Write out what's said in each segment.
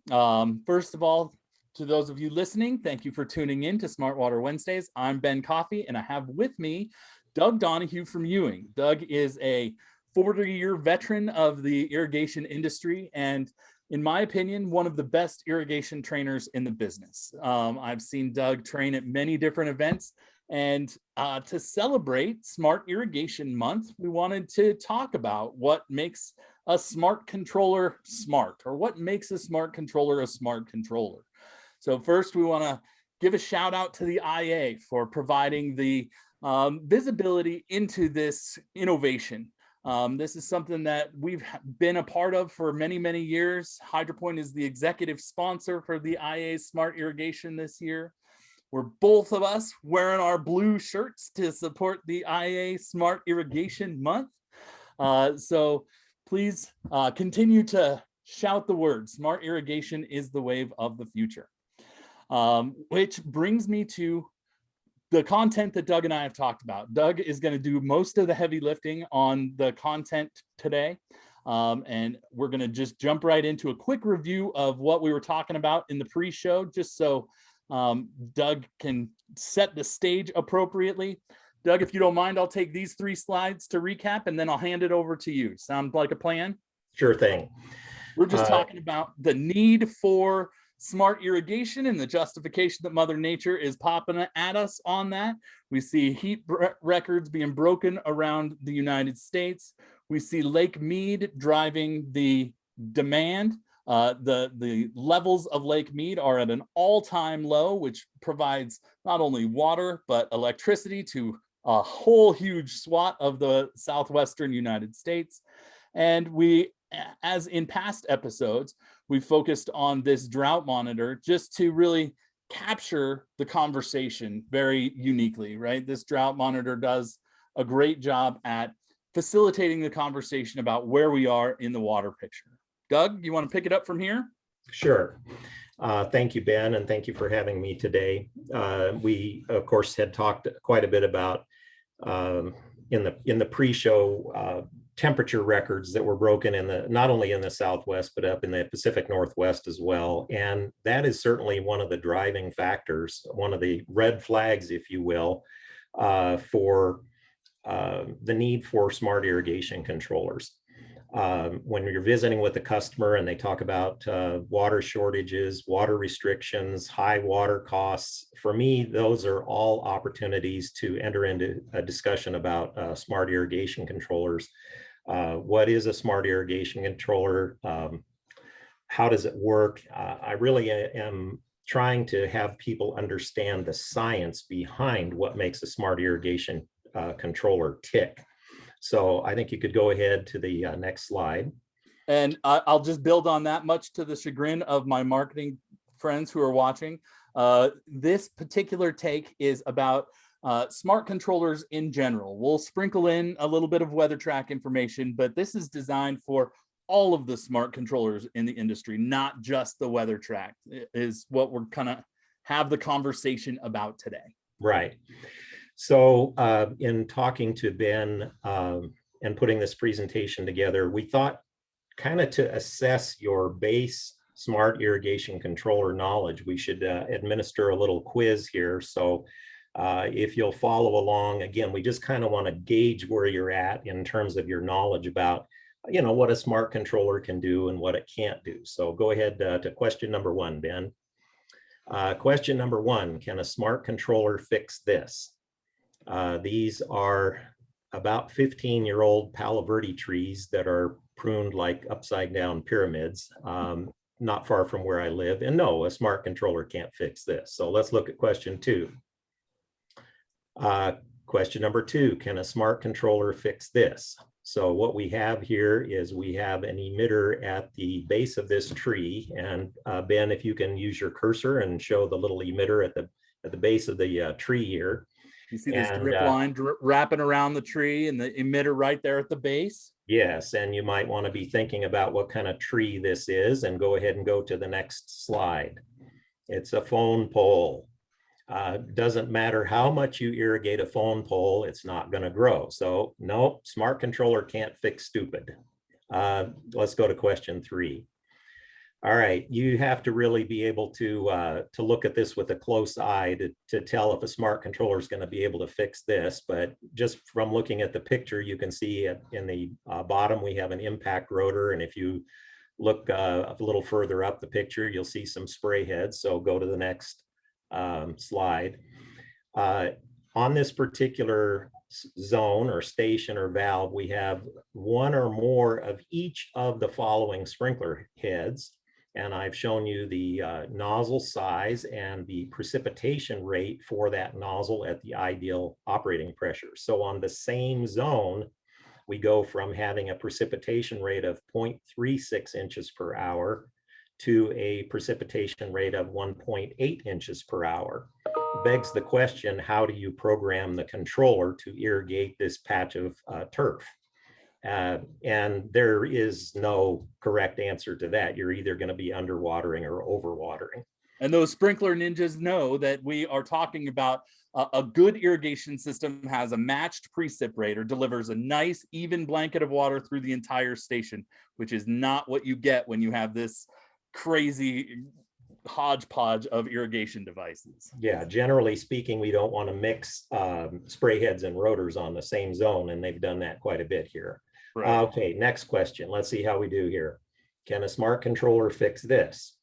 First of all, to those of you listening, thank you for tuning in to Smart Water Wednesdays. I'm Ben Coffey, and I have with me Doug Donahue from Ewing. Doug is a 40-year veteran of the irrigation industry, and in my opinion, one of the best irrigation trainers in the business. I've seen Doug train at many different events, and to celebrate Smart Irrigation Month, we wanted to talk about what makes a smart controller smart, or what makes a smart controller a smart controller. So first, we want to give a shout out to the IA for providing the visibility into this innovation. This is something that we've been a part of for many, many years. HydroPoint is the executive sponsor for the IA Smart Irrigation this year. We're both of us wearing our blue shirts to support the IA Smart Irrigation Month. So please continue to shout the word. Smart irrigation is the wave of the future. Which brings me to the content that Doug and I have talked about. Doug is going to do most of the heavy lifting on the content today. And we're going to just jump right into a quick review of what we were talking about in the pre-show, just so Doug can set the stage appropriately. Doug, if you don't mind, I'll take these 3 slides to recap, and then I'll hand it over to you. Sound like a plan? Sure thing. We're just talking about the need for smart irrigation and the justification that Mother Nature is popping at us on that. We see heat records being broken around the United States. We see Lake Mead driving the demand. The levels of Lake Mead are at an all-time low, which provides not only water, but electricity to a whole huge swath of the southwestern United States. And we, as in past episodes, we focused on this drought monitor just to really capture the conversation very uniquely, right? This drought monitor does a great job at facilitating the conversation about where we are in the water picture. Doug, you want to pick it up from here? Sure. Thank you, Ben, and thank you for having me today. We, of course, had talked quite a bit about in the pre-show temperature records that were broken in the not only in the Southwest, but up in the Pacific Northwest as well. And that is certainly one of the driving factors, one of the red flags, if you will, for the need for smart irrigation controllers. When you're visiting with a customer and they talk about water shortages, water restrictions, high water costs, for me, those are all opportunities to enter into a discussion about smart irrigation controllers. What is a smart irrigation controller? How does it work? I really am trying to have people understand the science behind what makes a smart irrigation controller tick. So I think you could go ahead to the next slide. And I'll just build on that, much to the chagrin of my marketing friends who are watching. This particular take is about smart controllers in general. We'll sprinkle in a little bit of weather track information, but this is designed for all of the smart controllers in the industry, not just the weather track, is what we're kind of have the conversation about today. Right. So in talking to Ben and putting this presentation together, we thought kind of to assess your base smart irrigation controller knowledge, we should administer a little quiz here. So if you'll follow along, again, we just kind of want to gauge where you're at in terms of your knowledge about, you know, what a smart controller can do and what it can't do. So go ahead to question number 1, Ben. Question number 1, can a smart controller fix this? These are about 15-year-old Palo Verde trees that are pruned like upside down pyramids, not far from where I live. And no, a smart controller can't fix this. So let's look at question 2. Question number 2, can a smart controller fix this? So what we have here is we have an emitter at the base of this tree. And Ben, if you can use your cursor and show the little emitter at the base of the tree here. You see this drip line wrapping around the tree and the emitter right there at the base? Yes, and you might want to be thinking about what kind of tree this is, and go ahead and go to the next slide. It's a phone pole. Doesn't matter how much you irrigate a phone pole, it's not going to grow. So no, smart controller can't fix stupid. Let's go to question 3. All right, you have to really be able to look at this with a close eye to tell if a smart controller is going to be able to fix this. But just from looking at the picture, you can see in the bottom we have an impact rotor, and if you look a little further up the picture, you'll see some spray heads. So go to the next slide. On this particular zone or station or valve, we have one or more of each of the following sprinkler heads. And I've shown you the nozzle size and the precipitation rate for that nozzle at the ideal operating pressure. So on the same zone, we go from having a precipitation rate of 0.36 inches per hour to a precipitation rate of 1.8 inches per hour. Begs the question, how do you program the controller to irrigate this patch of turf? And there is no correct answer to that. You're either going to be underwatering or overwatering. And those sprinkler ninjas know that we are talking about a good irrigation system has a matched precip rate or delivers a nice even blanket of water through the entire station, which is not what you get when you have this crazy hodgepodge of irrigation devices. Yeah, generally speaking, we don't want to mix spray heads and rotors on the same zone, and they've done that quite a bit here. Right. Okay, next question. Let's see how we do here. Can a smart controller fix this?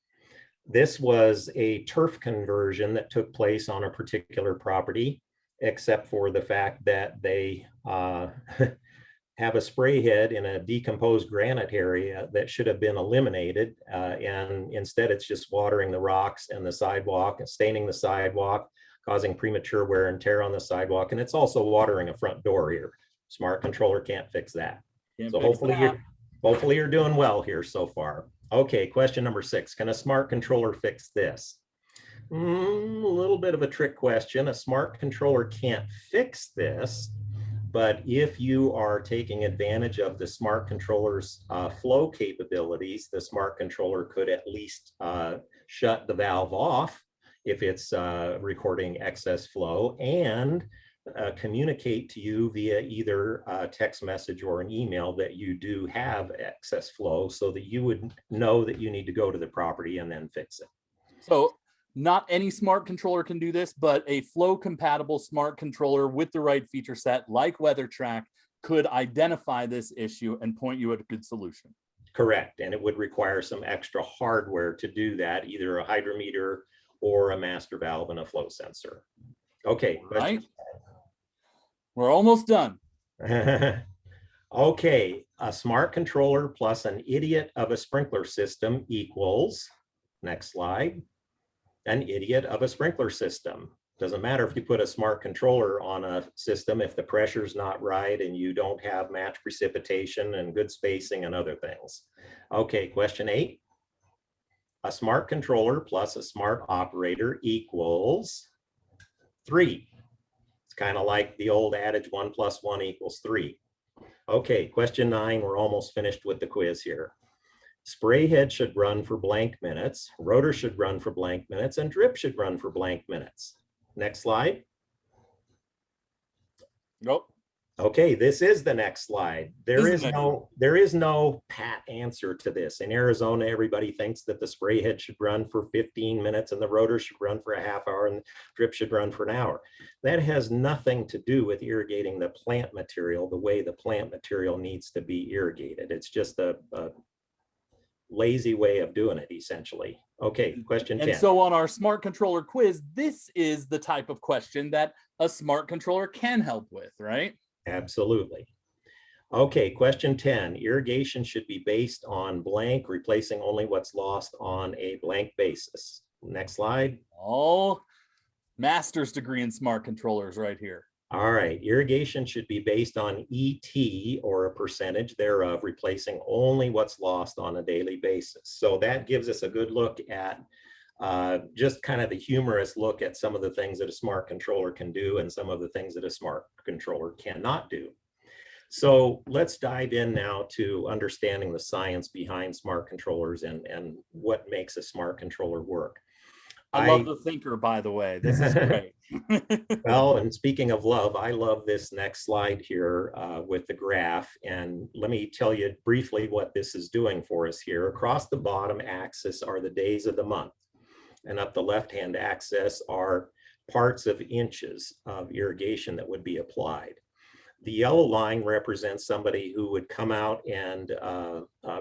This was a turf conversion that took place on a particular property, except for the fact that they have a spray head in a decomposed granite area that should have been eliminated. And instead it's just watering the rocks and the sidewalk and staining the sidewalk, causing premature wear and tear on the sidewalk. And it's also watering a front door here. Smart controller can't fix that. So hopefully you're doing well here so far. Okay, question number 6. Can a smart controller fix this? A little bit of a trick question. A smart controller can't fix this, but if you are taking advantage of the smart controller's flow capabilities, the smart controller could at least shut the valve off if it's recording excess flow and communicate to you via either a text message or an email that you do have excess flow so that you would know that you need to go to the property and then fix it. So not any smart controller can do this, but a flow compatible smart controller with the right feature set like WeatherTrack could identify this issue and point you at a good solution. Correct. And it would require some extra hardware to do that, either a hydrometer or a master valve and a flow sensor. Okay. Right. We're almost done. Okay. A smart controller plus an idiot of a sprinkler system equals, next slide, an idiot of a sprinkler system. Doesn't matter if you put a smart controller on a system if the pressure's not right and you don't have match precipitation and good spacing and other things. Okay, question 8. A smart controller plus a smart operator equals 3. It's kind of like the old adage 1 + 1 = 3. Okay, question 9. We're almost finished with the quiz here. Spray head should run for blank minutes, rotor should run for blank minutes, and drip should run for blank minutes. Next slide. Nope. Okay, this is the next slide. There is no pat answer to this. In Arizona, everybody thinks that the spray head should run for 15 minutes and the rotor should run for a half hour and the drip should run for an hour. That has nothing to do with irrigating the plant material the way the plant material needs to be irrigated. It's just a lazy way of doing it, essentially. Okay, question 10. And so on our smart controller quiz, this is the type of question that a smart controller can help with, right? Absolutely. Okay, question 10. Irrigation should be based on blank, replacing only what's lost on a blank basis. Next slide. Oh, master's degree in smart controllers right here. All right, irrigation should be based on ET or a percentage thereof, replacing only what's lost on a daily basis. So that gives us a good look at just kind of the humorous look at some of the things that a smart controller can do and some of the things that a smart controller cannot do. So let's dive in now to understanding the science behind smart controllers and what makes a smart controller work. I love the thinker, by the way. This is great. Well, and speaking of love, I love this next slide here with the graph. And let me tell you briefly what this is doing for us here. Across the bottom axis are the days of the month. And up the left-hand axis are parts of inches of irrigation that would be applied. The yellow line represents somebody who would come out and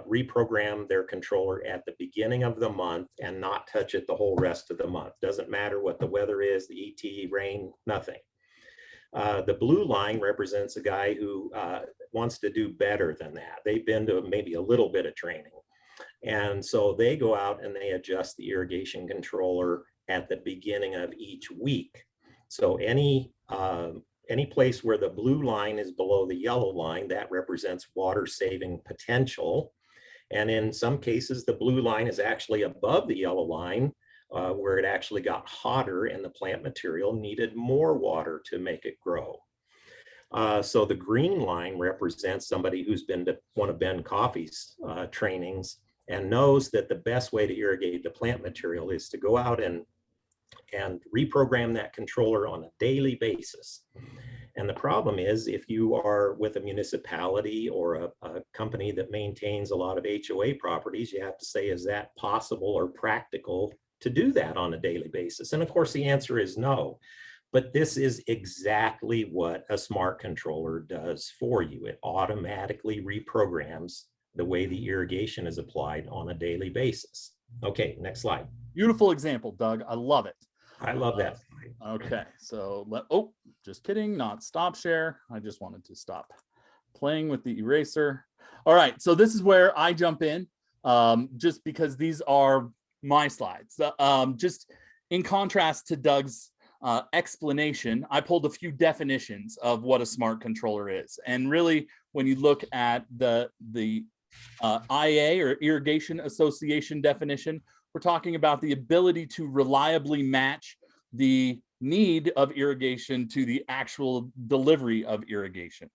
reprogram their controller at the beginning of the month and not touch it the whole rest of the month. Doesn't matter what the weather is, the ET, rain, nothing. The blue line represents a guy who wants to do better than that. They've been to maybe a little bit of training. And so they go out and they adjust the irrigation controller at the beginning of each week. So any place where the blue line is below the yellow line, that represents water saving potential. And in some cases, the blue line is actually above the yellow line, where it actually got hotter and the plant material needed more water to make it grow. So the green line represents somebody who's been to one of Ben Coffey's trainings and knows that the best way to irrigate the plant material is to go out and reprogram that controller on a daily basis. And the problem is, if you are with a municipality or a company that maintains a lot of HOA properties, you have to say, is that possible or practical to do that on a daily basis? And of course, the answer is no. But this is exactly what a smart controller does for you. It automatically reprograms the way the irrigation is applied on a daily basis. Okay, next slide. Beautiful example, Doug. I love it. I love that. Okay, so just kidding, not stop share. I just wanted to stop playing with the eraser. All right, so this is where I jump in, just because these are my slides. Just in contrast to Doug's explanation, I pulled a few definitions of what a smart controller is. And really, when you look at the IA or Irrigation Association definition, we're talking about the ability to reliably match the need of irrigation to the actual delivery of irrigation.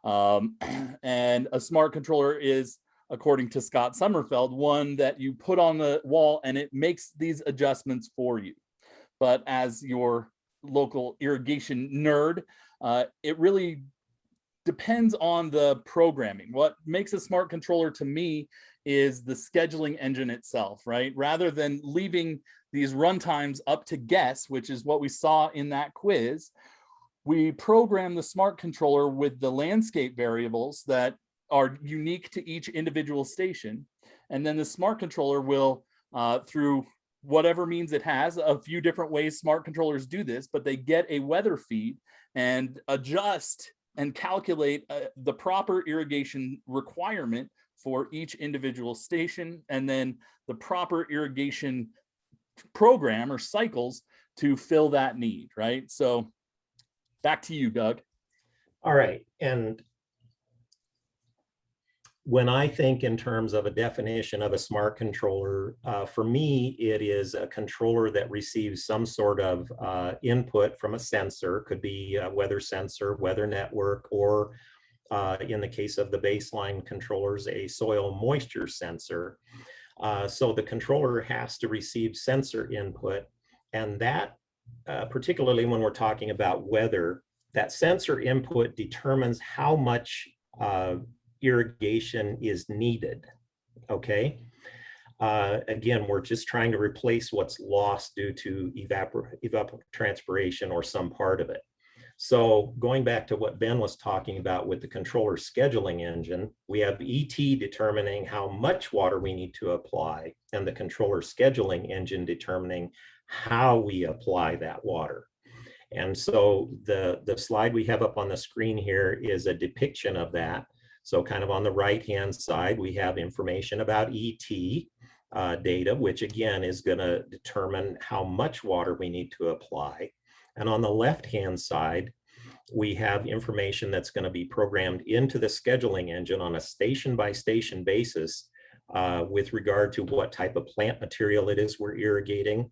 And a smart controller is, according to Scott Sommerfeld, one that you put on the wall and it makes these adjustments for you. But as your local irrigation nerd, it really depends on the programming. What makes a smart controller to me is the scheduling engine itself, right? Rather than leaving these runtimes up to guess, which is what we saw in that quiz, we program the smart controller with the landscape variables that are unique to each individual station. And then the smart controller will, through whatever means it has, a few different ways smart controllers do this, but they get a weather feed and adjust and calculate the proper irrigation requirement for each individual station, and then the proper irrigation program or cycles to fill that need, right? So back to you, Doug. All right. And when I think in terms of a definition of a smart controller, for me, it is a controller that receives some sort of input from a sensor. Could be a weather sensor, weather network, or in the case of the baseline controllers, a soil moisture sensor. So the controller has to receive sensor input, and that, particularly when we're talking about weather, that sensor input determines how much irrigation is needed. Okay. Again, we're just trying to replace what's lost due to evapotranspiration or some part of it. So going back to what Ben was talking about with the controller scheduling engine, we have ET determining how much water we need to apply, and the controller scheduling engine determining how we apply that water. And so the slide we have up on the screen here is a depiction of that. So kind of on the right-hand side, we have information about ET data, which again is going to determine how much water we need to apply. And on the left-hand side, we have information that's going to be programmed into the scheduling engine on a station-by-station basis with regard to what type of plant material it is we're irrigating,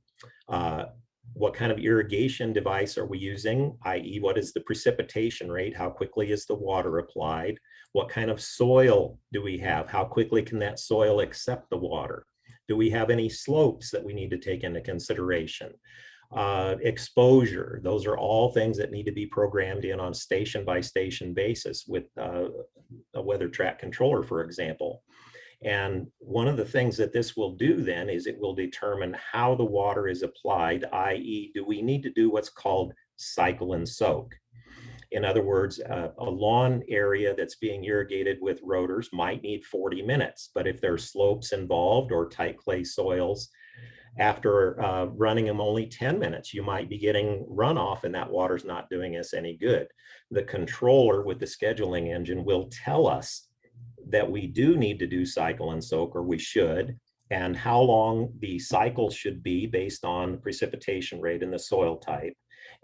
what kind of irrigation device are we using, i.e. what is the precipitation rate, how quickly is the water applied, what kind of soil do we have, how quickly can that soil accept the water. Do we have any slopes that we need to take into consideration? Exposure, those are all things that need to be programmed in on station by station basis with a weather track controller, for example. And one of the things that this will do then is it will determine how the water is applied, i.e., do we need to do what's called cycle and soak? In other words, a lawn area that's being irrigated with rotors might need 40 minutes, but if there's slopes involved or tight clay soils, after running them only 10 minutes, you might be getting runoff and that water's not doing us any good. The controller with the scheduling engine will tell us that we do need to do cycle and soak, or we should, and how long the cycle should be based on the precipitation rate and the soil type,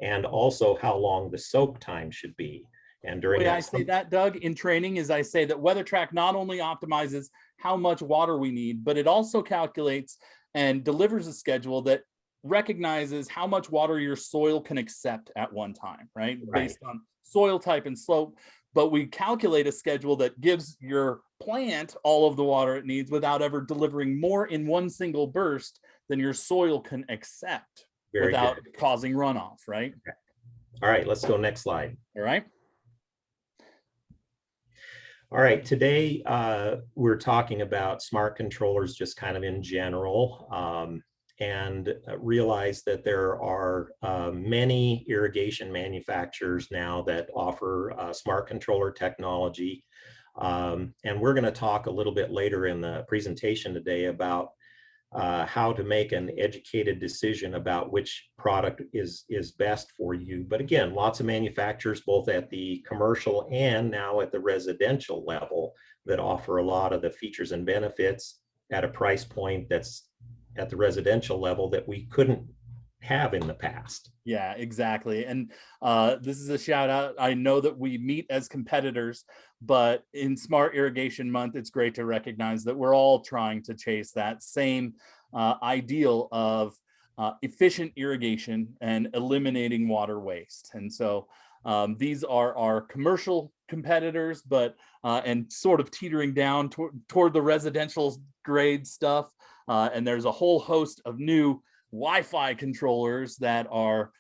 and also how long the soak time should be. And during I say that, Doug, in training is I say that WeatherTrack not only optimizes how much water we need, but it also calculates and delivers a schedule that recognizes how much water your soil can accept at one time, right? Based on soil type and slope. But we calculate a schedule that gives your plant all of the water it needs without ever delivering more in one single burst than your soil can accept without causing runoff, right? Okay. All right, let's go next slide. All right. All right, today we're talking about smart controllers just kind of in general, and realize that there are many irrigation manufacturers now that offer smart controller technology. And we're going to talk a little bit later in the presentation today about how to make an educated decision about which product is best for you. But again, lots of manufacturers, both at the commercial and now at the residential level, that offer a lot of the features and benefits at a price point that's at the residential level that we couldn't have in the past. Yeah, exactly. And this is a shout out. I know that we meet as competitors, but in Smart Irrigation Month, it's great to recognize that we're all trying to chase that same ideal of efficient irrigation and eliminating water waste. And so these are our commercial competitors, but and sort of teetering down toward the residential grade stuff. And there's a whole host of new Wi-Fi controllers that are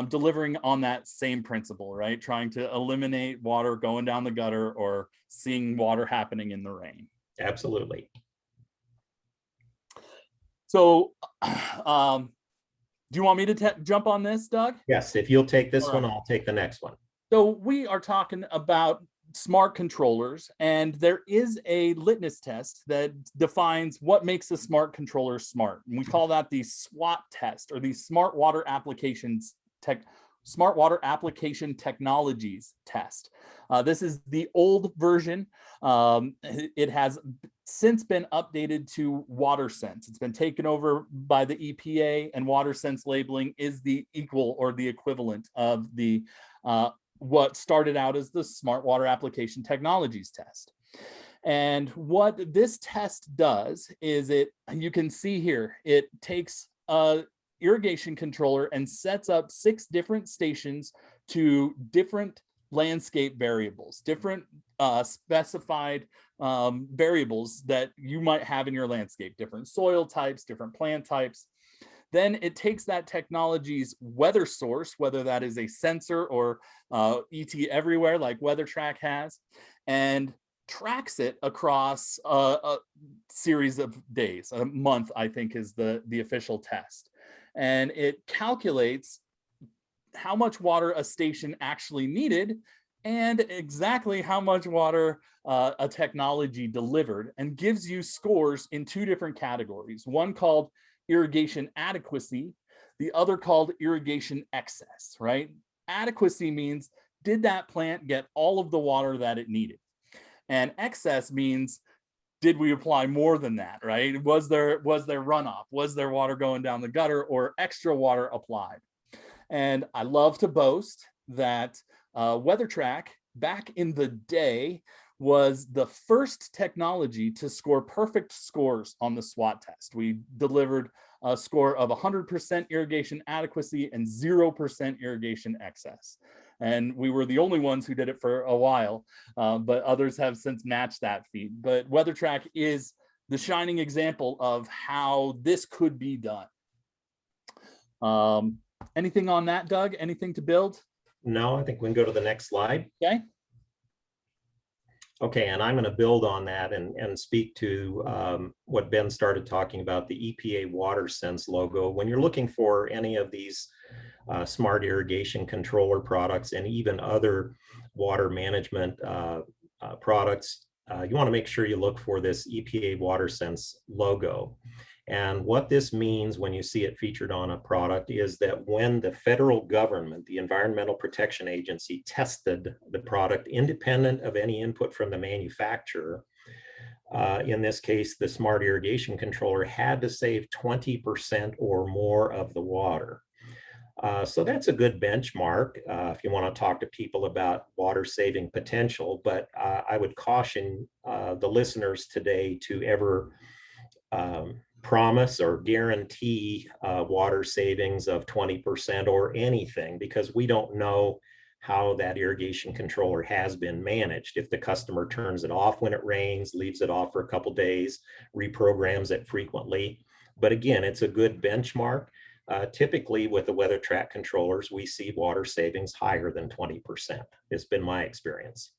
delivering on that same principle, right? Trying to eliminate water going down the gutter or seeing water happening in the rain. Absolutely. So do you want me to jump on this, Doug? Yes, if you'll take this one, I'll take the next one. So we are talking about smart controllers, and there is a litmus test that defines what makes a smart controller smart. And we call that the SWAT test, or the Smart Water Application Technologies test. This is the old version. It has since been updated to WaterSense. It's been taken over by the EPA, and WaterSense labeling is the equal or the equivalent of the what started out as the Smart Water Application Technologies test. And what this test does is you can see here, it takes a irrigation controller and sets up 6 different stations to different landscape variables, different specified variables that you might have in your landscape, different soil types, different plant types. Then it takes that technology's weather source, whether that is a sensor or ET everywhere like WeatherTrack has, and tracks it across a series of days. A month, I think, is the official test. And it calculates how much water a station actually needed and exactly how much water a technology delivered, and gives you scores in 2 different categories. One called irrigation adequacy, the other called irrigation excess, right? Adequacy means, did that plant get all of the water that it needed? And excess means, did we apply more than that, right? Was there runoff? Was there water going down the gutter or extra water applied? And I love to boast that WeatherTrack back in the day was the first technology to score perfect scores on the SWAT test. We delivered a score of 100% irrigation adequacy and 0% irrigation excess. And we were the only ones who did it for a while, but others have since matched that feat. But WeatherTrack is the shining example of how this could be done. Anything on that, Doug? Anything to build? No, I think we can go to the next slide. Okay. Okay, and I'm going to build on that and speak to what Ben started talking about, the EPA WaterSense logo. When you're looking for any of these smart irrigation controller products and even other water management products, you want to make sure you look for this EPA WaterSense logo. And what this means when you see it featured on a product is that when the federal government, the Environmental Protection Agency, tested the product independent of any input from the manufacturer, in this case, the smart irrigation controller had to save 20% or more of the water. So that's a good benchmark if you want to talk to people about water saving potential. But I would caution the listeners today to ever promise or guarantee water savings of 20% or anything, because we don't know how that irrigation controller has been managed. If the customer turns it off when it rains, leaves it off for a couple days, reprograms it frequently. But again, it's a good benchmark. Typically with the WeatherTrack controllers, we see water savings higher than 20%. It's been my experience.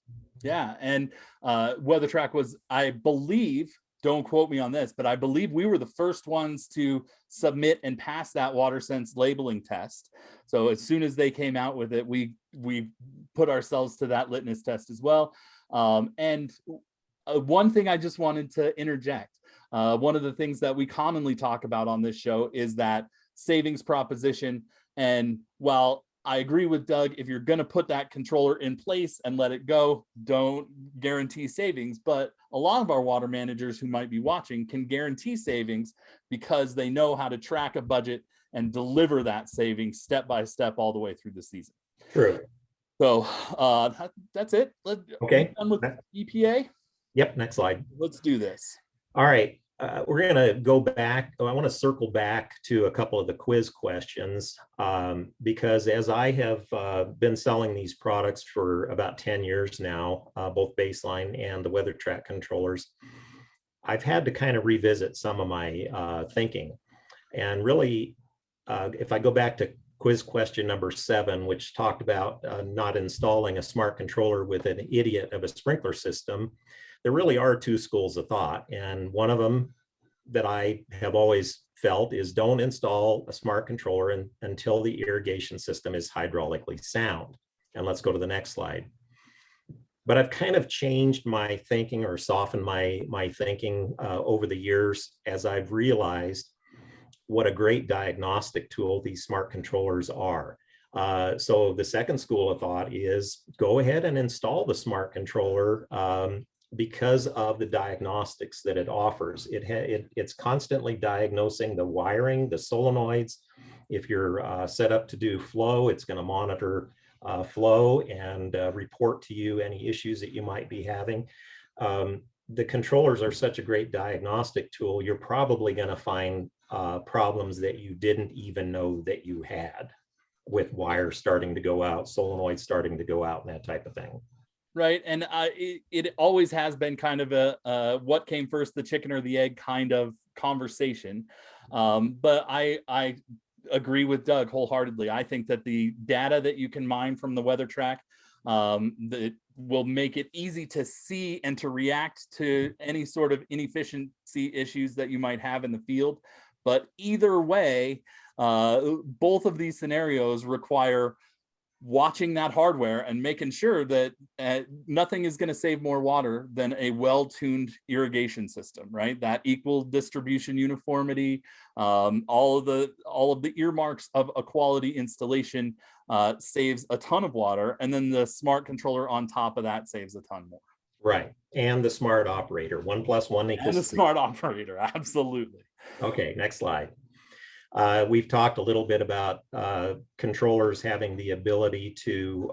Yeah, and WeatherTrack was, I believe, don't quote me on this, but I believe we were the first ones to submit and pass that WaterSense labeling test. So as soon as they came out with it, we put ourselves to that litmus test as well. And one thing I just wanted to interject. One of the things that we commonly talk about on this show is that savings proposition. And while I agree with Doug, if you're going to put that controller in place and let it go, don't guarantee savings. But a lot of our water managers who might be watching can guarantee savings because they know how to track a budget and deliver that savings step by step all the way through the season. True. So that's it. Okay. Done with EPA? Yep. Next slide. Let's do this. All right. We're going to go back. I want to circle back to a couple of the quiz questions because as I have been selling these products for about 10 years now, both Baseline and the WeatherTrack controllers, I've had to kind of revisit some of my thinking. And really, if I go back to quiz question number 7, which talked about not installing a smart controller with an idiot of a sprinkler system, there really are 2 schools of thought. And one of them that I have always felt is don't install a smart controller until the irrigation system is hydraulically sound. And let's go to the next slide. But I've kind of changed my thinking or softened my thinking over the years as I've realized what a great diagnostic tool these smart controllers are. So the second school of thought is go ahead and install the smart controller because of the diagnostics that it offers. It's constantly diagnosing the wiring, the solenoids. If you're set up to do flow, it's going to monitor flow and report to you any issues that you might be having. The controllers are such a great diagnostic tool, you're probably going to find problems that you didn't even know that you had, with wires starting to go out, solenoids starting to go out, and that type of thing. Right. And it always has been kind of a what came first, the chicken or the egg kind of conversation. But I agree with Doug wholeheartedly. I think that the data that you can mine from the WeatherTrack that will make it easy to see and to react to any sort of inefficiency issues that you might have in the field. But either way, both of these scenarios require watching that hardware and making sure that nothing is going to save more water than a well-tuned irrigation system, right? That equal distribution uniformity, all of the earmarks of a quality installation saves a ton of water, and then the smart controller on top of that saves a ton more. Right, and the smart operator, 1 + 1 = 3. And the smart operator, absolutely. Okay, next slide. We've talked a little bit about controllers having the ability to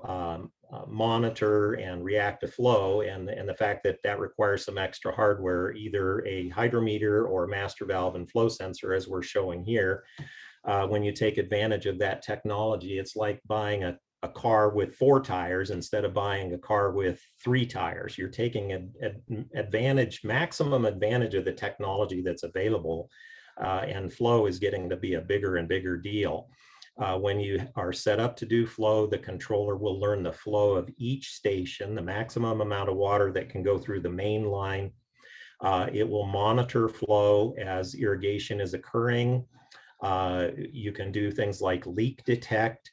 monitor and react to flow, and the fact that that requires some extra hardware, either a hydrometer or a master valve and flow sensor, as we're showing here. When you take advantage of that technology, it's like buying a a car with 4 tires instead of buying a car with 3 tires. You're taking maximum advantage of the technology that's available, and flow is getting to be a bigger and bigger deal. When you are set up to do flow, the controller will learn the flow of each station, the maximum amount of water that can go through the main line. It will monitor flow as irrigation is occurring. You can do things like leak detect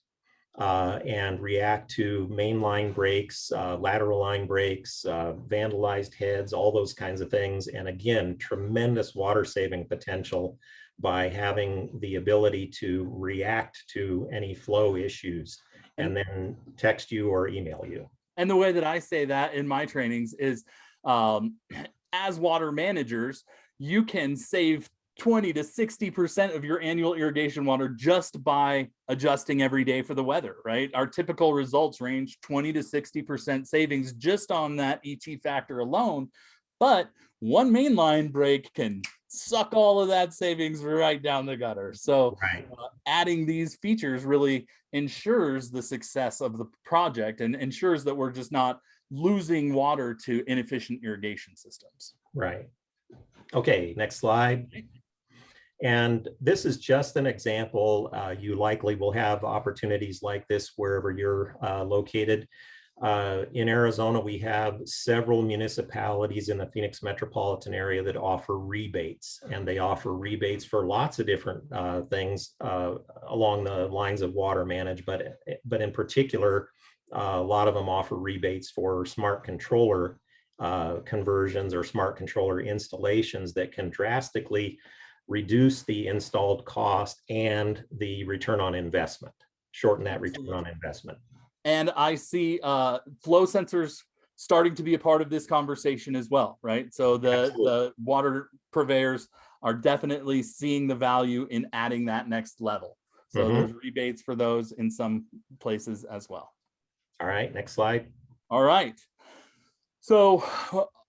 and react to main line breaks, lateral line breaks, vandalized heads, all those kinds of things. And again, tremendous water saving potential by having the ability to react to any flow issues and then text you or email you. And the way that I say that in my trainings is, as water managers, you can save 20 to 60% of your annual irrigation water just by adjusting every day for the weather, right? Our typical results range 20 to 60% savings just on that ET factor alone. But one main line break can suck all of that savings right down the gutter. So adding these features really ensures the success of the project and ensures that we're just not losing water to inefficient irrigation systems. Right. Okay, next slide. And this is just an example. You likely will have opportunities like this wherever you're located. In Arizona, we have several municipalities in the Phoenix metropolitan area that offer rebates, and they offer rebates for lots of different things along the lines of water management, but in particular, a lot of them offer rebates for smart controller conversions or smart controller installations that can drastically reduce the installed cost and the return on investment, shorten that return on investment. And I see flow sensors starting to be a part of this conversation as well, right? So the water purveyors are definitely seeing the value in adding that next level. So there's rebates for those in some places as well. All right, next slide. All right. So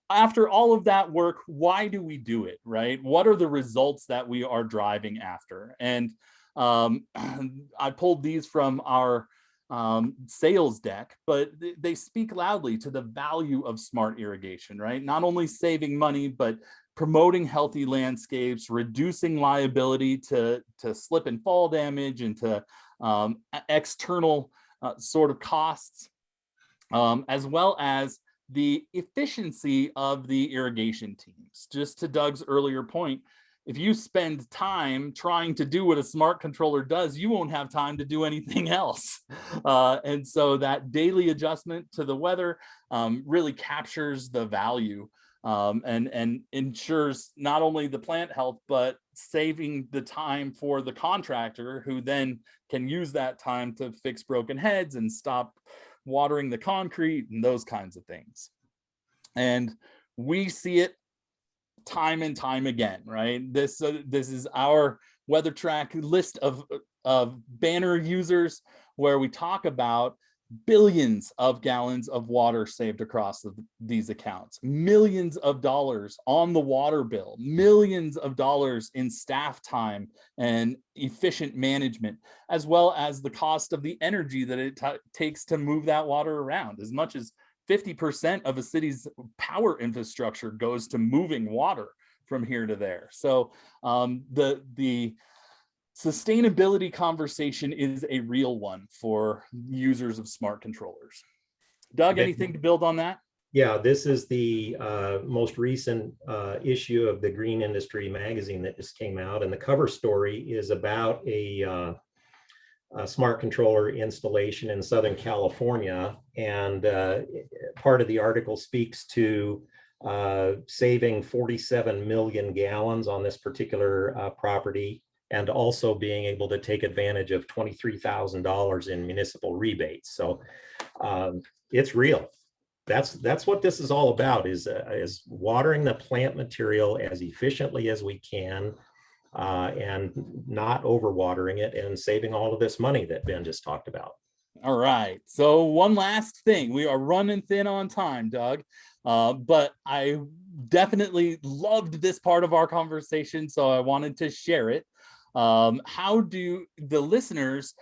after all of that work, why do we do it, right? What are the results that we are driving after? And I pulled these from our sales deck, but they speak loudly to the value of smart irrigation, right? Not only saving money, but promoting healthy landscapes, reducing liability to slip and fall damage and to external sort of costs, as well as the efficiency of the irrigation teams. Just to Doug's earlier point, if you spend time trying to do what a smart controller does, you won't have time to do anything else. And so that daily adjustment to the weather really captures the value and ensures not only the plant health, but saving the time for the contractor, who then can use that time to fix broken heads and stop watering the concrete and those kinds of things. And we see it time and time again, right? This is our WeatherTrack list of banner users where we talk about billions of gallons of water saved across these accounts, millions of dollars on the water bill, millions of dollars in staff time and efficient management, as well as the cost of the energy that it takes to move that water around. As much as 50% of a city's power infrastructure goes to moving water from here to there. So the sustainability conversation is a real one for users of smart controllers. Doug, anything to build on that? Yeah, this is the most recent issue of the Green Industry magazine that just came out, and the cover story is about a smart controller installation in Southern California, and part of the article speaks to saving 47 million gallons on this particular property, and also being able to take advantage of $23,000 in municipal rebates. So it's real. That's what this is all about, is watering the plant material as efficiently as we can, and not overwatering it and saving all of this money that Ben just talked about. All right. So one last thing. We are running thin on time, Doug, but I definitely loved this part of our conversation, so I wanted to share it. How do the listeners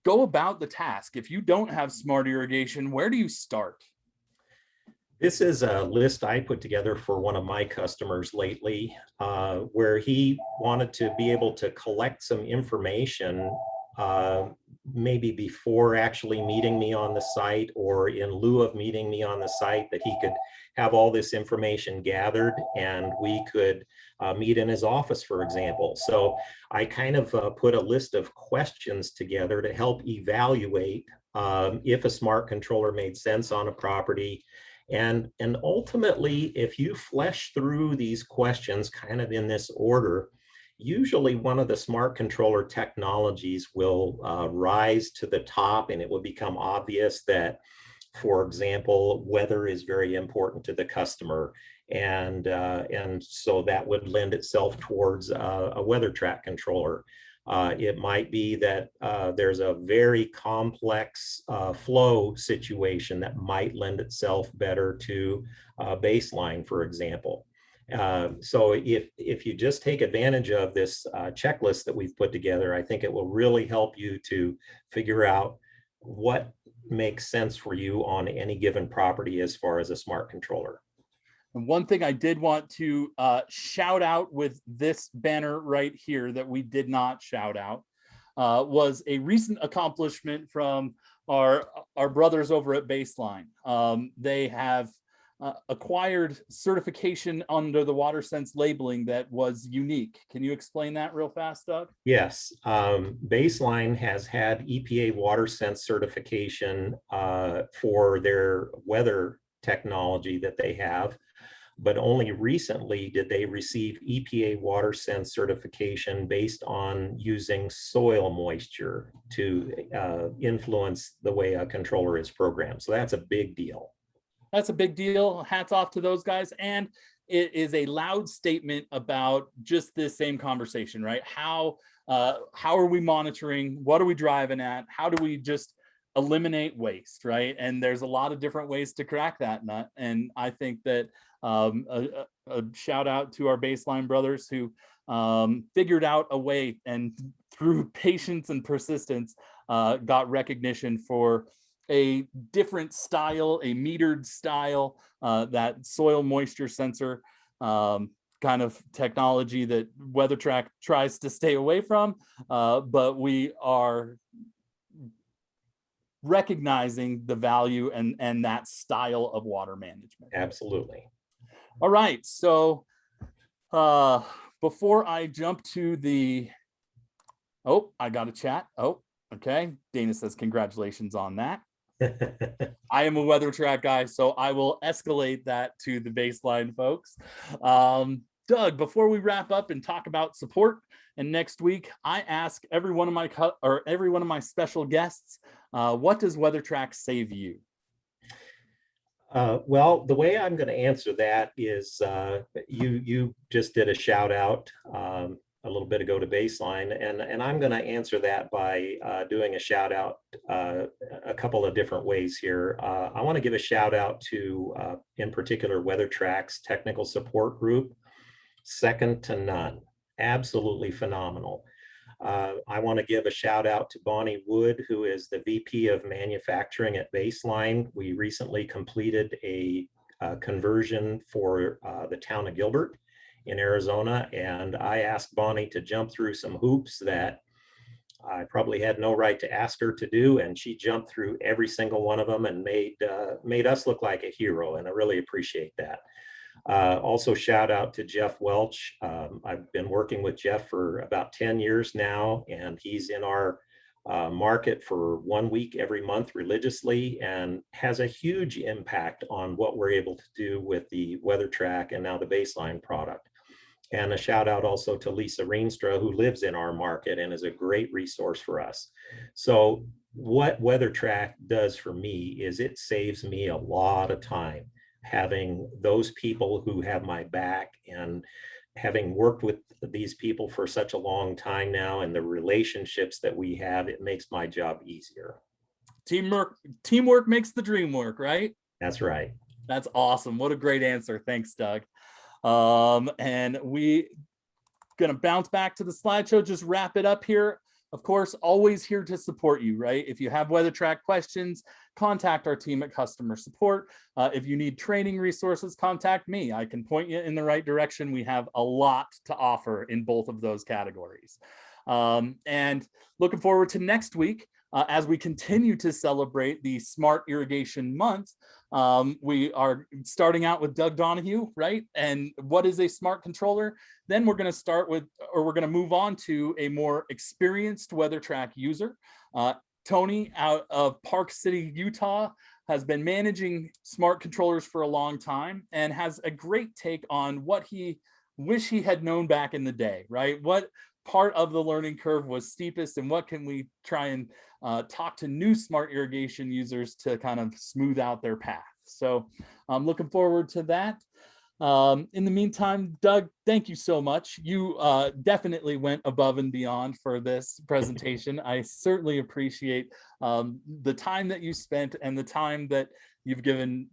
go about the task? If you don't have smart irrigation, where do you start? This is a list I put together for one of my customers lately, where he wanted to be able to collect some information, maybe before actually meeting me on the site or in lieu of meeting me on the site, that he could have all this information gathered and we could meet in his office, for example. So I kind of put a list of questions together to help evaluate if a smart controller made sense on a property. And ultimately, if you flesh through these questions kind of in this order, usually one of the smart controller technologies will rise to the top, and it will become obvious that, for example, weather is very important to the customer. And so that would lend itself towards a weather track controller. It might be that there's a very complex flow situation that might lend itself better to baseline, for example. So if you just take advantage of this checklist that we've put together, I think it will really help you to figure out what makes sense for you on any given property as far as a smart controller. And one thing I did want to shout out with this banner right here that we did not shout out was a recent accomplishment from our brothers over at Baseline. They have acquired certification under the WaterSense labeling that was unique. Can you explain that real fast, Doug? Yes, Baseline has had EPA WaterSense certification for their weather technology that they have, but only recently did they receive EPA WaterSense certification based on using soil moisture to influence the way a controller is programmed. So that's a big deal. That's a big deal. Hats off to those guys. And it is a loud statement about just this same conversation, right? How are we monitoring? What are we driving at? How do we just eliminate waste, right? And there's a lot of different ways to crack that nut. And I think that a shout out to our Baseline brothers who figured out a way, and through patience and persistence got recognition for a different style, a metered style, that soil moisture sensor kind of technology that WeatherTrack tries to stay away from, but we are recognizing the value and that style of water management. Absolutely. All right, so before I jump to the, I got a chat. Okay, Dana says congratulations on that. I am a WeatherTrack guy, so I will escalate that to the Baseline folks. Doug, before we wrap up and talk about support, and next week I ask every one of my special guests, what does WeatherTrack save you? Well, the way I'm going to answer that is you just did a shout out a little bit ago to Baseline, and I'm going to answer that by doing a shout out a couple of different ways here. I want to give a shout out to, in particular, WeatherTrack's technical support group, second to none, absolutely phenomenal. I want to give a shout out to Bonnie Wood, who is the VP of Manufacturing at Baseline. We recently completed a conversion for the town of Gilbert in Arizona, and I asked Bonnie to jump through some hoops that I probably had no right to ask her to do, and she jumped through every single one of them and made us look like a hero, and I really appreciate that. Also, shout out to Jeff Welch. I've been working with Jeff for about 10 years now, and he's in our market for 1 week every month religiously, and has a huge impact on what we're able to do with the WeatherTrack and now the Baseline product. And a shout out also to Lisa Reenstra, who lives in our market and is a great resource for us. So what WeatherTrack does for me is it saves me a lot of time, having those people who have my back, and having worked with these people for such a long time now, and the relationships that we have, it makes my job easier. Teamwork makes the dream work, right? That's right. That's awesome. What a great answer. Thanks, Doug. And we gonna bounce back to the slideshow, just wrap it up here. Of course, always here to support you, right? If you have WeatherTrack questions, contact our team at customer support. If you need training resources, contact me. I can point you in the right direction. We have a lot to offer in both of those categories. And looking forward to next week as we continue to celebrate the Smart Irrigation Month. We are starting out with Doug Donahue, right? And what is a smart controller? Then we're going to start with, or we're going to move on to a more experienced WeatherTrack user. Tony out of Park City, Utah, has been managing smart controllers for a long time and has a great take on what he wish he had known back in the day, right? What part of the learning curve was steepest, and what can we try and talk to new smart irrigation users to kind of smooth out their path. So I'm looking forward to that. In the meantime, Doug, thank you so much. You definitely went above and beyond for this presentation. I certainly appreciate the time that you spent and the time that you've given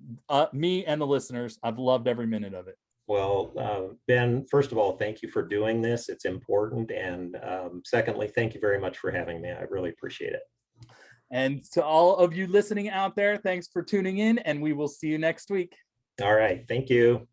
me and the listeners. I've loved every minute of it. Well, Ben, first of all, thank you for doing this. It's important. And secondly, thank you very much for having me. I really appreciate it. And to all of you listening out there, thanks for tuning in, and we will see you next week. All right. Thank you.